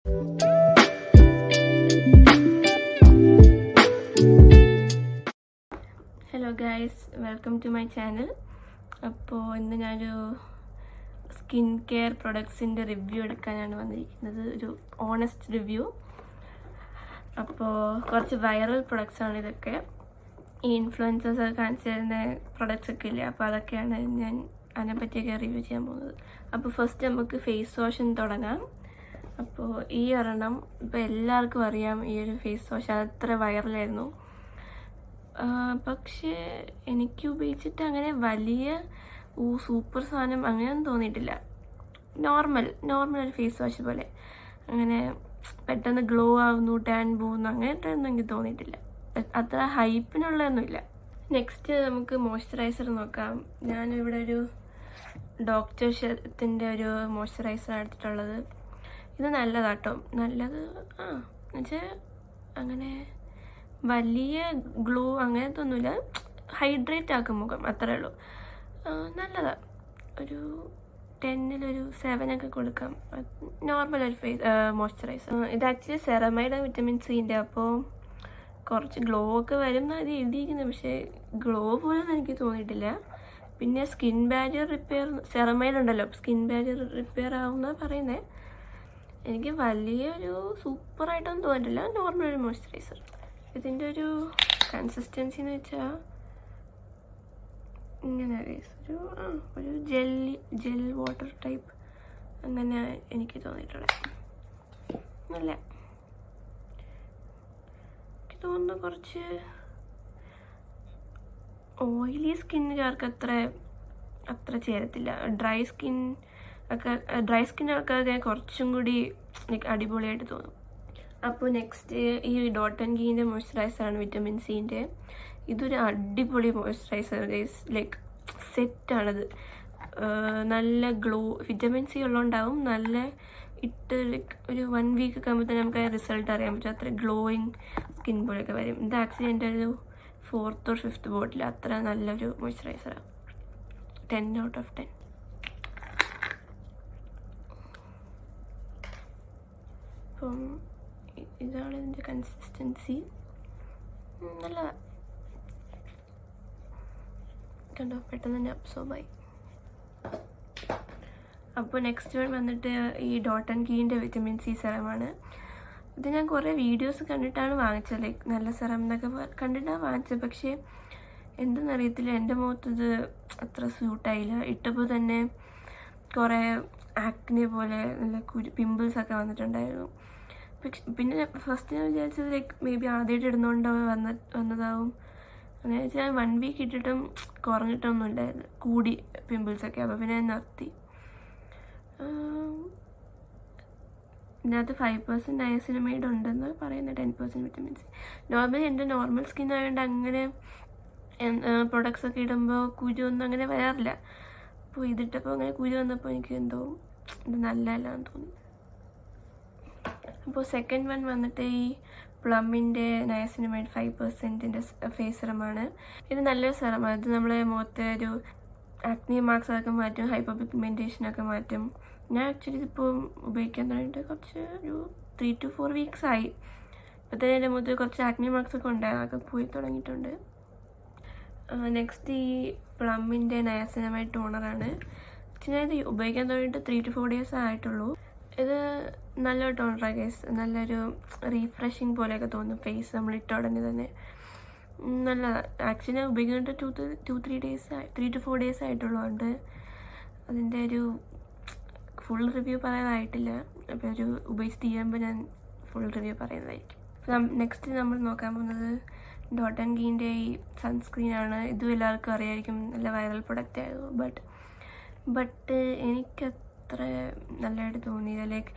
Hello guys, welcome to my channel. അപ്പോൾ ഇന്ന് ഞാനൊരു സ്കിൻ കെയർ പ്രൊഡക്ട്സിൻ്റെ റിവ്യൂ എടുക്കാനാണ് വന്നിരിക്കുന്നത്, ഒരു ഓണസ്റ്റ് റിവ്യൂ. അപ്പോൾ കുറച്ച് വൈറൽ പ്രൊഡക്ട്സാണ് ഇതൊക്കെ. ഈ ഇൻഫ്ലുവൻസേഴ്സ് കാണിച്ചു തരുന്ന പ്രൊഡക്ട്സ് ഒക്കെ ഇല്ലേ, അപ്പോൾ അതൊക്കെയാണ് ഞാൻ അതിനെപ്പറ്റിയൊക്കെ റിവ്യൂ ചെയ്യാൻ പോകുന്നത്. അപ്പോൾ ഫസ്റ്റ് നമുക്ക് ഫേസ് വാഷിന് തുടങ്ങാം. അപ്പോൾ ഈ ഒരെണ്ണം ഇപ്പോൾ എല്ലാവർക്കും അറിയാം, ഈ ഒരു ഫേസ് വാഷ് അത്ര വൈറലായിരുന്നു. പക്ഷേ എനിക്ക് ഉപയോഗിച്ചിട്ട് അങ്ങനെ വലിയ സൂപ്പർ സാധനം അങ്ങനെയൊന്നും തോന്നിയിട്ടില്ല. നോർമൽ ഒരു ഫേസ് വാഷ് പോലെ, അങ്ങനെ പെട്ടെന്ന് ഗ്ലോ ആവുന്നു, ടാൻ പോകുന്നു, അങ്ങനത്തെ ഒന്നും എനിക്ക് തോന്നിയിട്ടില്ല. അത്ര ഹൈപ്പിനുള്ളതൊന്നുമില്ല. നെക്സ്റ്റ് നമുക്ക് മോയ്സ്ചറൈസർ നോക്കാം. ഞാനിവിടെ ഒരു ഡോക്ടർ ഷെത്തിൻ്റെ ഒരു മോയ്സ്ചറൈസർ എടുത്തിട്ടുള്ളത്. ഇത് നല്ലതാട്ടോ, നല്ലത്. എന്നുവെച്ചാൽ അങ്ങനെ വലിയ ഗ്ലോ അങ്ങനത്തെ ഒന്നുമില്ല, ഹൈഡ്രേറ്റ് ആക്കും മുഖം, അത്രേ ഉള്ളൂ. നല്ലതാണ്. ഒരു 10-ൽ 7 കൊടുക്കാം. നോർമൽ ഒരു മോയ്സ്ചറൈസർ. ഇത് ആക്ച്വലി സെറമൈഡ് വിറ്റമിൻ സിൻ്റെ, അപ്പോൾ കുറച്ച് ഗ്ലോ ഒക്കെ വരും എന്നാണ് എഴുതിയിരിക്കുന്നത്. പക്ഷേ ഗ്ലോ പോലൊന്നും എനിക്ക് തോന്നിയിട്ടില്ല. പിന്നെ സ്കിൻ ബാരിയർ റിപ്പയർ, സെറമൈഡ് ഉണ്ടല്ലോ, സ്കിൻ ബാരിയർ റിപ്പയർ ആവുന്ന പറയുന്നത്. എനിക്ക് വലിയൊരു സൂപ്പറായിട്ടൊന്നും തോന്നിയിട്ടില്ല, നോർമൽ ഒരു മോയ്സ്ചറൈസർ. ഇതിൻ്റെ ഒരു കൺസിസ്റ്റൻസി എന്ന് വെച്ചാൽ ഇങ്ങനെ ഒരു ജെൽ വാട്ടർ ടൈപ്പ് അങ്ങനെ എനിക്ക് തോന്നിയിട്ടുള്ളത്. നല്ല എനിക്ക് തോന്നുന്നു കുറച്ച് ഓയിലി സ്കിന്നുകാർക്ക് അത്ര ചേരത്തില്ല. ഡ്രൈ സ്കിൻ ആൾക്കാർക്ക് കുറച്ചും കൂടി അടിപൊളിയായിട്ട് തോന്നും. അപ്പോൾ നെക്സ്റ്റ് ഈ ഡോട്ട് ആൻഡ് ഗീൻ്റെ മോയ്സ്ചറൈസറാണ്, വിറ്റമിൻ സിൻ്റെ. ഇതൊരു അടിപൊളി മോയ്സ്ചറൈസർ ഗൈസ്, ലൈക്ക് സെറ്റാണത്. നല്ല ഗ്ലോ, വിറ്റമിൻ സി ഉള്ളതുകൊണ്ടാവും നല്ല ഇട്ട് ഒരു 1 വീക്ക് ഒക്കെ ആകുമ്പോൾ തന്നെ നമുക്ക് റിസൾട്ട് അറിയാൻ പറ്റും. അത്ര ഗ്ലോയിങ് സ്കിൻ പോലെയൊക്കെ വരും. ഇത് ആക്ച്വലി എൻ്റെ ഒരു 4th or 5th ബോട്ടിൽ. അത്ര നല്ലൊരു മോയ്സ്ചറൈസറാണ്. 10 out of 10. അപ്പം ഇതാണ് ഇതിൻ്റെ കൺസിസ്റ്റൻസി. നല്ലതാണ് കണ്ടോ, പെട്ടെന്ന് തന്നെ അബ്സോർബായി. അപ്പോൾ നെക്സ്റ്റ് വന്നിട്ട് ഈ ഡോട്ട് ആൻഡ് ഗീൻ്റെ വിറ്റമിൻ സി സെറമാണ്. ഇത് ഞാൻ കുറേ വീഡിയോസ് കണ്ടിട്ടാണ് വാങ്ങിച്ചത്, ലൈക്ക് നല്ല സെറം എന്നൊക്കെ കണ്ടിട്ടാണ് വാങ്ങിച്ചത്. പക്ഷേ എന്തെന്നറിയത്തില്ല, എൻ്റെ മുഖത്ത് ഇത് അത്ര സ്യൂട്ടായില്ല. ഇട്ടപ്പോൾ തന്നെ കുറേ ആക്നെ പോലെ നല്ല പിമ്പിൾസൊക്കെ വന്നിട്ടുണ്ടായിരുന്നു. പക്ഷെ പിന്നെ ഫസ്റ്റ് ഞാൻ വിചാരിച്ചത് ലൈക്ക് മേ ബി ആദ്യമായിട്ട് ഇടുന്നതുകൊണ്ട് വന്നതാവും. അങ്ങനെ വെച്ചാൽ ഞാൻ 1 വീക്ക് ഇട്ടിട്ടും കുറഞ്ഞിട്ടൊന്നും ഉണ്ടായിരുന്നു, കൂടി പിമ്പിൾസൊക്കെ. അപ്പോൾ പിന്നെ ഞാൻ നിർത്തി. ഇതിനകത്ത് 5% നയസിനമൈഡ് ഉണ്ടെന്ന് പറയുന്നത്, 10% വിറ്റമിൻ സി. നോർമലി എൻ്റെ നോർമൽ സ്കിൻ ആയതുകൊണ്ട് അങ്ങനെ പ്രൊഡക്ട്സ് ഒക്കെ ഇടുമ്പോൾ കുരുവൊന്നും അങ്ങനെ വരാറില്ല. അപ്പോൾ ഇതിട്ടപ്പോൾ അങ്ങനെ കുരു വന്നപ്പോൾ എനിക്ക് എന്തോ ഇത് നല്ലതല്ലാന്ന് തോന്നി. അപ്പോൾ സെക്കൻഡ് വൺ വന്നിട്ട് ഈ പ്ലമ്മിൻ്റെ നയസിനമൈഡ് 5%ൻ്റെ ഫേസ് സെറമാണ്. ഇത് നല്ലൊരു സെറമാണ്. ഇത് നമ്മളെ മുഖത്തെ ഒരു ആക്നി മാർക്സൊക്കെ മാറ്റും, ഹൈപ്പർ പിഗ്മെൻറ്റേഷനൊക്കെ മാറ്റും. ഞാൻ ആക്ച്വലി ഇതിപ്പോൾ ഉപയോഗിക്കാൻ തുടങ്ങിയിട്ട് കുറച്ച് ഒരു 3 to 4 weeks ആയി. ഇപ്പോൾ തന്നെ എൻ്റെ മുഖത്ത് കുറച്ച് ആക്നി മാർക്സൊക്കെ ഉണ്ടായിരുന്നു, അതൊക്കെ പോയി തുടങ്ങിയിട്ടുണ്ട്. നെക്സ്റ്റ് ഈ പ്ലമ്മിൻ്റെ നയസിനമൈഡ് ടോണറാണ്. ഞാൻ ഇത് ഉപയോഗിക്കാൻ തുടങ്ങിയിട്ട് 3 to 4 days ആയിട്ടുള്ളൂ. ഇത് നല്ലൊരു ടോണറാണ് ഗൈസ്, നല്ലൊരു റീഫ്രഷിങ് പോലെയൊക്കെ തോന്നും ഫേസ് നമ്മൾ ഇട്ട ഉടനെ തന്നെ. നല്ലതാണ്. ആക്ച്വലി ഉപയോഗിക്കേണ്ട 3 to 4 days ആയിട്ടുള്ളൂ. അതുകൊണ്ട് അതിൻ്റെ ഒരു ഫുൾ റിവ്യൂ പറയാനായിട്ടില്ല. അപ്പോൾ ഒരു ഉപയോഗിച്ച് തീരുമ്പോൾ ഞാൻ ഫുൾ റിവ്യൂ പറയുന്നതായിരിക്കും. നെക്സ്റ്റ് നമ്മൾ നോക്കാൻ പോകുന്നത് ഡോട്ട് ആൻഡ് ഗീൻ്റെ ഈ സൺസ്ക്രീനാണ്. ഇതും എല്ലാവർക്കും അറിയായിരിക്കും, നല്ല വൈറൽ പ്രൊഡക്റ്റ് ആയിരുന്നു. ബട്ട് എനിക്കത്ര നല്ലതായിട്ട് തോന്നിയില്ല. ലൈക്ക്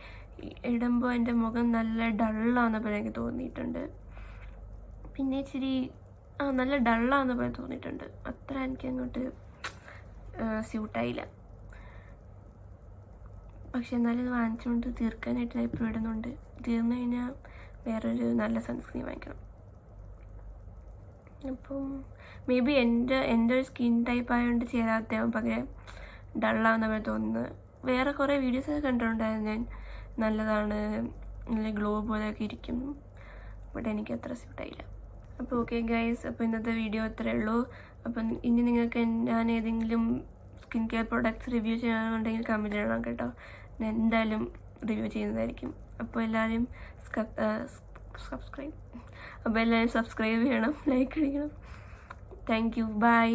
ഇടുമ്പോൾ എൻ്റെ മുഖം നല്ല ഡള്ളാവുന്നപ്പോൾ എനിക്ക് തോന്നിയിട്ടുണ്ട്. പിന്നെ ഇച്ചിരി നല്ല ഡള്ളാവുന്ന പോലെ തോന്നിയിട്ടുണ്ട്. അത്ര എനിക്ക് അങ്ങോട്ട് സ്യൂട്ടായില്ല. പക്ഷെ എന്നാലും ഇത് വാങ്ങിച്ചുകൊണ്ട് തീർക്കാനായിട്ട് ഞാൻ ഇപ്പോൾ ഇടുന്നുണ്ട്. തീർന്നു കഴിഞ്ഞാൽ വേറൊരു നല്ല സൺസ്ക്രീൻ വാങ്ങിക്കണം. അപ്പം മേ ബി എൻ്റെ ഒരു സ്കിൻ ടൈപ്പ് ആയതുകൊണ്ട് ചേരാത്തയാവും, പകരം ഡള്ളാവുന്ന പോലെ തോന്നുന്നത്. വേറെ കുറേ വീഡിയോസൊക്കെ കണ്ടിട്ടുണ്ടായിരുന്നു ഞാൻ, നല്ലതാണ് നല്ല ഗ്ലോ പോലെയൊക്കെ ഇരിക്കും. ബട്ട് എനിക്ക് അത്ര സ്യൂട്ടായില്ല. അപ്പോൾ ഓക്കെ ഗൈസ്, അപ്പോൾ ഇന്നത്തെ വീഡിയോ അത്രയേ ഉള്ളൂ. അപ്പം ഇനി നിങ്ങൾക്ക് ഞാൻ ഏതെങ്കിലും സ്കിൻ കെയർ പ്രൊഡക്ട്സ് റിവ്യൂ ചെയ്യണമെന്നുണ്ടെങ്കിൽ കമൻറ്റ് ചെയ്യണം കേട്ടോ. ഞാൻ എന്തായാലും റിവ്യൂ ചെയ്യുന്നതായിരിക്കും. അപ്പോൾ എല്ലാവരും സബ്സ്ക്രൈബ് ചെയ്യണം, ലൈക്ക് അടിക്കണം. Thank you, by.